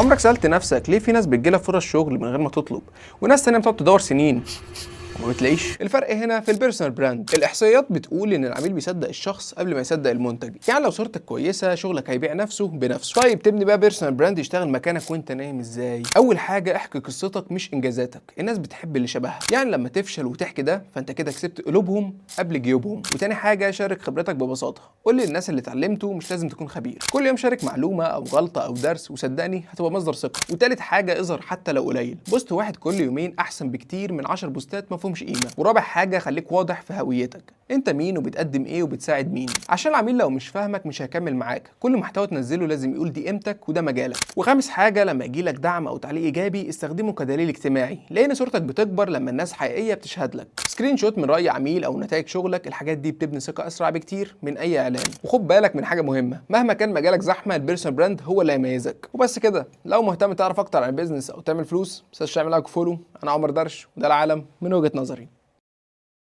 عمرك سألت نفسك ليه في ناس بتجيلها فرص شغل من غير ما تطلب وناس تانية بتقعد تدور سنين وما بتلاقيش؟ الفرق هنا في البيرسونال براند. الاحصائيات بتقول ان العميل بيصدق الشخص قبل ما يصدق المنتج، يعني لو صورتك كويسه شغلك هيبيع نفسه بنفسه. طيب تبني بقى بيرسونال براند يشتغل مكانك وانت نايم ازاي؟ اول حاجه احكي قصتك مش انجازاتك، الناس بتحب اللي شبهها، يعني لما تفشل وتحكي ده فانت كده كسبت قلوبهم قبل جيوبهم. وتاني حاجه شارك خبرتك ببساطه، قول للناس اللي اتعلمته، مش لازم تكون خبير، كل يوم شارك معلومه او غلطه او درس وصدقني هتبقى مصدر ثقه. وتالت حاجه اظهر حتى لو قليل، بوست واحد كل يومين احسن بكتير من 10 بوستات ما فيهمش قيمه. ورابع حاجه خليك واضح في هويتك، انت مين وبتقدم ايه وبتساعد مين، عشان العميل لو مش فاهمك مش هيكمل معاك. كل محتوى تنزله لازم يقول دي قيمتك وده مجالك. وخامس حاجه لما يجيلك دعم او تعليق ايجابي استخدمه كدليل اجتماعي، لان صورتك بتكبر لما الناس حقيقيه بتشهد لك. سكرين شوت من راي عميل او نتائج شغلك، الحاجات دي بتبني ثقه اسرع بكتير من اي اعلان. وخد بالك من حاجه مهمه، مهما كان مجالك زحمه البيرسونال براند هو اللي هيميزك. وبس كده، لو مهتم تعرف اكتر عن البيزنس او تعمل فلوس، متنساش تعمل لايك وفولو. انا عمر درش وده العالم من وجهه نظري.